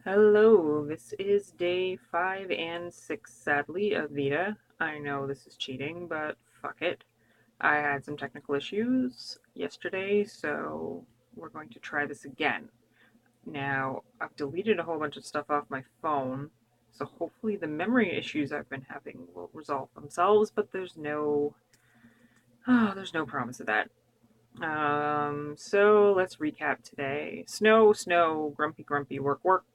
Hello, this is day 5 and 6, sadly, of VEDA. I know this is cheating, but fuck it. I had some technical issues yesterday, so we're going to try this again. Now, I've deleted a whole bunch of stuff off my phone, so hopefully the memory issues I've been having will resolve themselves, but there's no promise of that. So let's recap today. Snow, snow, grumpy, grumpy, work, work.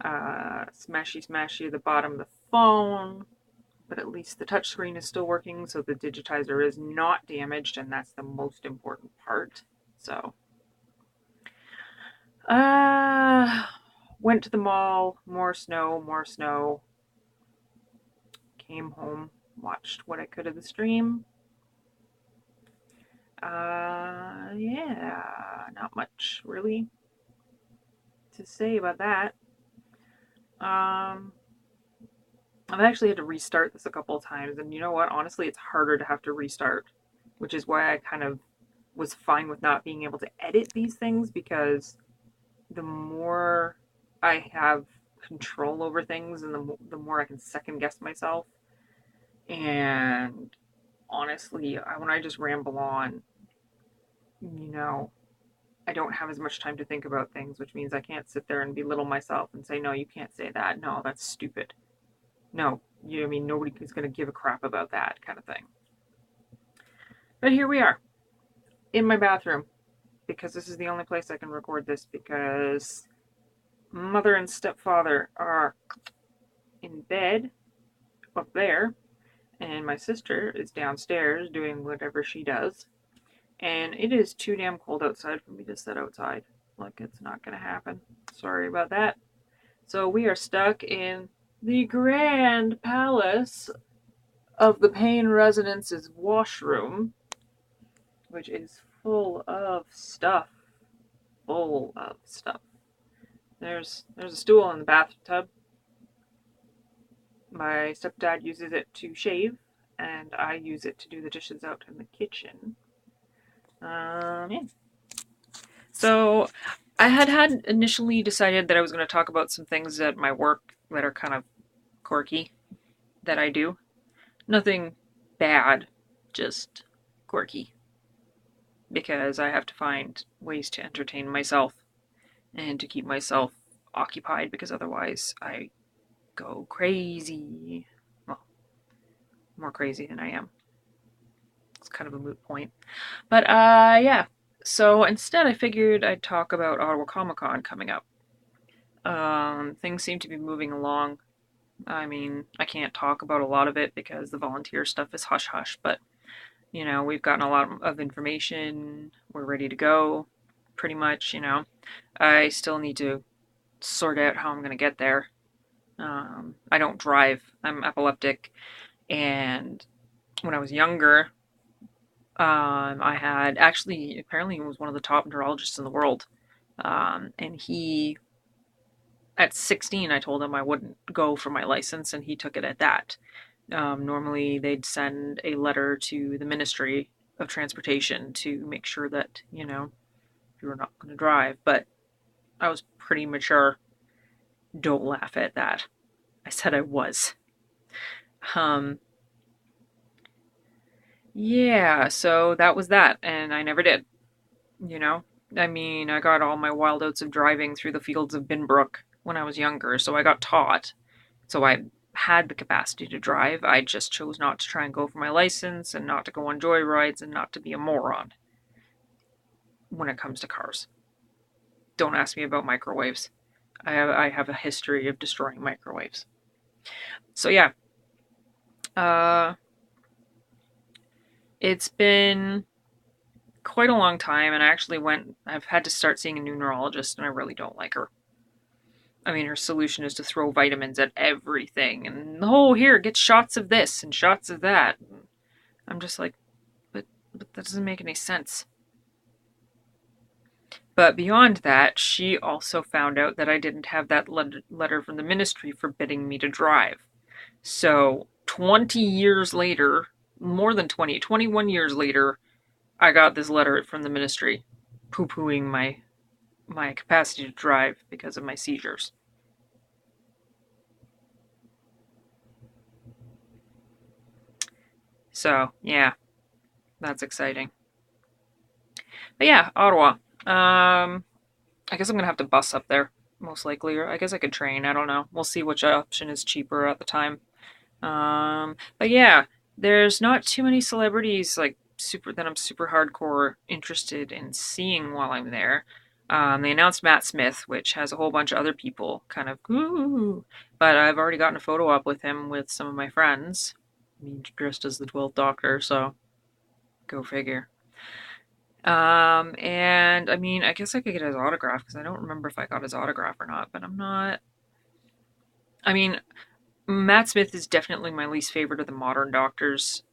Smashy smashy at the bottom of the phone, but at least the touchscreen is still working, so the digitizer is not damaged, and that's the most important part. So, uh, went to the mall, more snow, more snow. Came home, watched what I could of the stream. Yeah, not much really to say about that. Um, I've actually had to restart this a couple of times, and you know what? Honestly, it's harder to have to restart, which is why I kind of was fine with not being able to edit these things because the more I have control over things and the more I can second guess myself. And honestly, when I just ramble on, you know, I don't have as much time to think about things, which means I can't sit there and belittle myself and say, no, you can't say that. No, that's stupid. No, I mean, nobody is going to give a crap about that kind of thing. But here we are in my bathroom because this is the only place I can record this because mother and stepfather are in bed up there, and my sister is downstairs doing whatever she does. And it is too damn cold outside for me to sit outside. Like, it's not going to happen. Sorry about that. So we are stuck in the grand palace of the Payne Residence's washroom, which is full of stuff. Full of stuff. There's a stool in the bathtub. My stepdad uses it to shave, and I use it to do the dishes out in the kitchen. Yeah. So I had initially decided that I was going to talk about some things at my work that are kind of quirky that I do. Nothing bad, just quirky. Because I have to find ways to entertain myself and to keep myself occupied because otherwise I go crazy. Well, more crazy than I am. It's kind of a moot point. But yeah. So instead I figured I'd talk about Ottawa Comic Con coming up. Things seem to be moving along. I mean, I can't talk about a lot of it because the volunteer stuff is hush hush, but we've gotten a lot of information. We're ready to go, pretty much, I still need to sort out how I'm going to get there. I don't drive, I'm epileptic, and when I was younger, I had actually, apparently, he was one of the top neurologists in the world. And he, at 16, I told him I wouldn't go for my license, and he took it at that. Normally, they'd send a letter to the Ministry of Transportation to make sure that, you were not going to drive. But I was pretty mature. Don't laugh at that. I said I was. Um, yeah, so that was that, and I never did, you know? I mean, I got all my wild oats of driving through the fields of Binbrook when I was younger, so I got taught. So I had the capacity to drive. I just chose not to try and go for my license and not to go on joyrides and not to be a moron when it comes to cars. Don't ask me about microwaves. I have a history of destroying microwaves. So yeah, uh, it's been quite a long time, and I've had to start seeing a new neurologist, and I really don't like her. I mean, her solution is to throw vitamins at everything, and oh, here, get shots of this and shots of that. I'm just like, but that doesn't make any sense. But beyond that, she also found out that I didn't have that letter from the ministry forbidding me to drive. So 20 years later, more than 20, 21 years later, I got this letter from the ministry poo-pooing my capacity to drive because of my seizures. So, yeah, that's exciting. But yeah, Ottawa. I guess I'm gonna have to bus up there, most likely. Or I guess I could train. I don't know. We'll see which option is cheaper at the time. But yeah, there's not too many celebrities like super that I'm super hardcore interested in seeing while I'm there. They announced Matt Smith, which has a whole bunch of other people kind of ooh, but I've already gotten a photo op with him with some of my friends. Me dressed as the 12th Doctor, so go figure. And I mean, I guess I could get his autograph because I don't remember if I got his autograph or not, but I'm not. I mean, Matt Smith is definitely my least favorite of the modern doctors.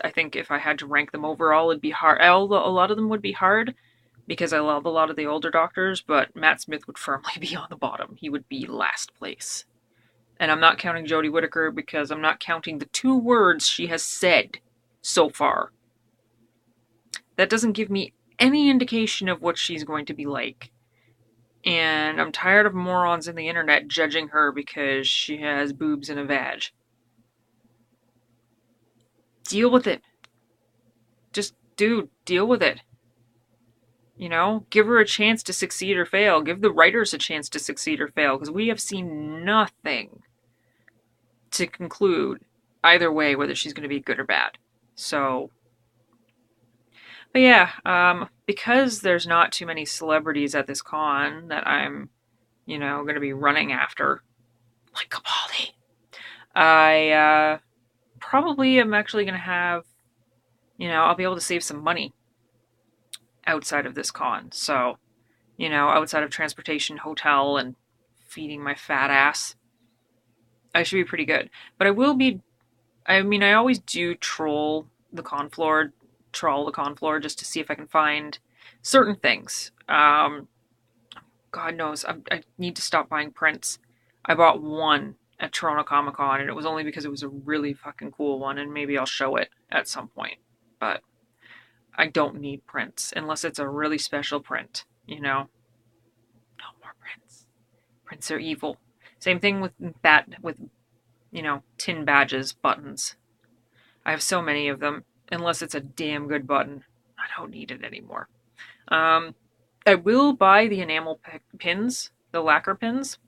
I think if I had to rank them overall, it'd be hard. A lot of them would be hard because I love a lot of the older doctors, but Matt Smith would firmly be on the bottom. He would be last place. And I'm not counting Jodie Whittaker because I'm not counting the 2 words she has said so far. That doesn't give me any indication of what she's going to be like. And I'm tired of morons in the internet judging her because she has boobs and a vag. Deal with it. Just, dude, deal with it. You know, give her a chance to succeed or fail. Give the writers a chance to succeed or fail because we have seen nothing to conclude either way whether she's going to be good or bad. So, but yeah, because there's not too many celebrities at this con that I'm, going to be running after, like Capaldi, I probably am actually going to have, I'll be able to save some money outside of this con. So, outside of transportation, hotel, and feeding my fat ass, I should be pretty good. But I will be, I mean, I always do trawl the con floor just to see if I can find certain things. God knows, I need to stop buying prints. I bought one at Toronto Comic Con, and it was only because it was a really fucking cool one, and maybe I'll show it at some point. But I don't need prints unless it's a really special print, No more prints. Prints are evil. Same thing with tin badges, buttons. I have so many of them. Unless it's a damn good button, I don't need it anymore. Um, I will buy the enamel pins, the lacquer pins,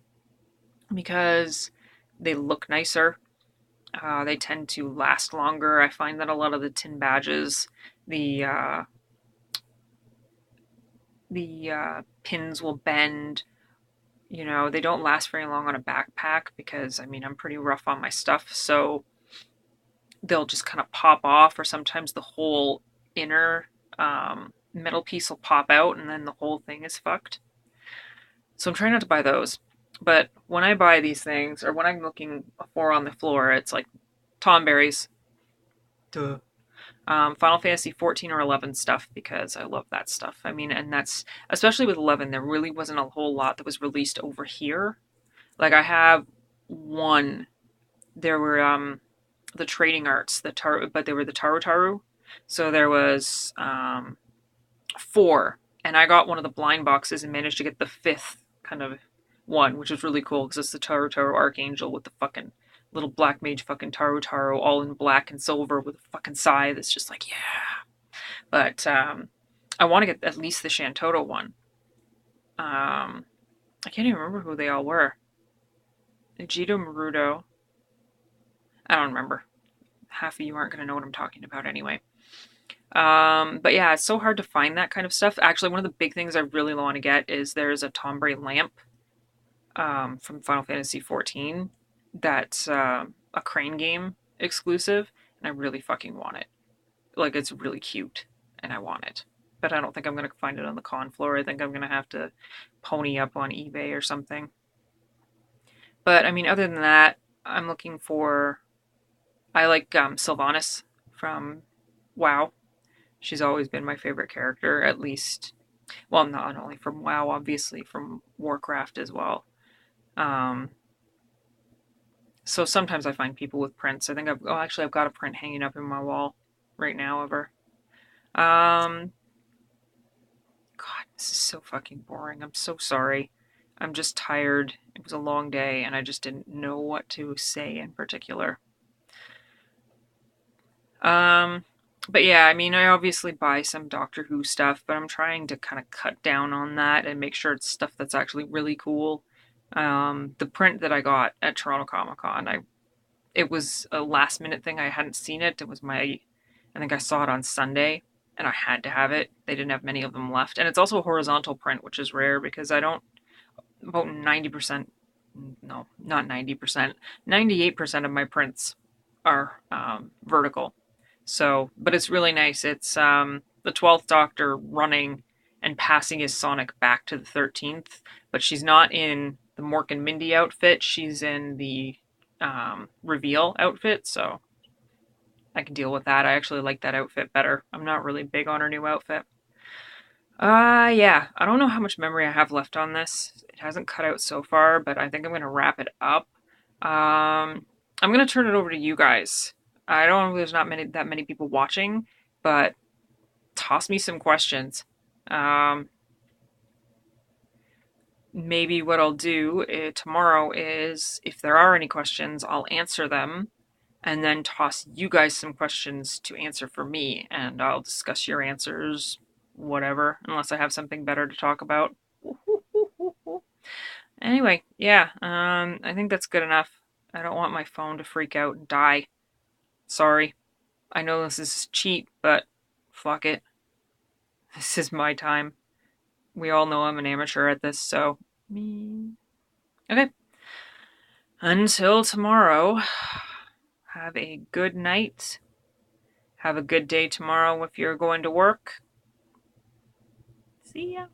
because they look nicer. They tend to last longer. I find that a lot of the tin badges, the uh, the pins will bend. They don't last very long on a backpack because I mean I'm pretty rough on my stuff, so they'll just kind of pop off, or sometimes the whole inner metal piece will pop out, and then the whole thing is fucked. So I'm trying not to buy those. But when I buy these things, or when I'm looking for on the floor, it's like Tom Berry's, duh. Final Fantasy 14 or 11 stuff because I love that stuff. I mean, and that's especially with 11, there really wasn't a whole lot that was released over here. Like I have one. There were the trading arts, but they were the Taru. So there was 4, and I got one of the blind boxes and managed to get the 5th kind of one, which was really cool because it's the Taru Archangel with the fucking little black mage fucking Taru all in black and silver with a fucking scythe. It's just like, yeah. But I want to get at least the Shantoto one. I can't even remember who they all were. Vegito Marudo. I don't remember. Half of you aren't going to know what I'm talking about anyway. But yeah, it's so hard to find that kind of stuff. Actually, one of the big things I really want to get is there's a Tombre lamp from Final Fantasy 14 that's a crane game exclusive, and I really fucking want it. Like, it's really cute, and I want it. But I don't think I'm going to find it on the con floor. I think I'm going to have to pony up on eBay or something. But, I mean, other than that, I'm looking for... I like Sylvanas from WoW. She's always been my favorite character, at least. Well, not only from WoW, obviously, from Warcraft as well. So sometimes I find people with prints. I think I've got a print hanging up in my wall right now of her. God, this is so fucking boring. I'm so sorry. I'm just tired. It was a long day, and I just didn't know what to say in particular. Um, but yeah, I mean, I obviously buy some Doctor Who stuff, but I'm trying to kind of cut down on that and make sure it's stuff that's actually really cool. The print that I got at Toronto Comic Con, it was a last minute thing. I hadn't seen it. I think I saw it on Sunday, and I had to have it. They didn't have many of them left, and it's also a horizontal print, which is rare because I don't about 90%, no, not 90%, 98% of my prints are vertical. So, but it's really nice. It's the 12th Doctor running and passing his Sonic back to the 13th, but she's not in the Mork and Mindy outfit. She's in the reveal outfit, so I can deal with that. I actually like that outfit better. I'm not really big on her new outfit. Yeah. I don't know how much memory I have left on this. It hasn't cut out so far, but I think I'm gonna wrap it up. I'm gonna turn it over to you guys. I don't know if there's not that many people watching, but toss me some questions. Um, Maybe what I'll do tomorrow is if there are any questions, I'll answer them and then toss you guys some questions to answer for me, and I'll discuss your answers, whatever, unless I have something better to talk about. Anyway, yeah, I think that's good enough. I don't want my phone to freak out and die. Sorry. I know this is cheap, but fuck it. This is my time. We all know I'm an amateur at this, so. Me. Okay. Until tomorrow, have a good night. Have a good day tomorrow if you're going to work. See ya.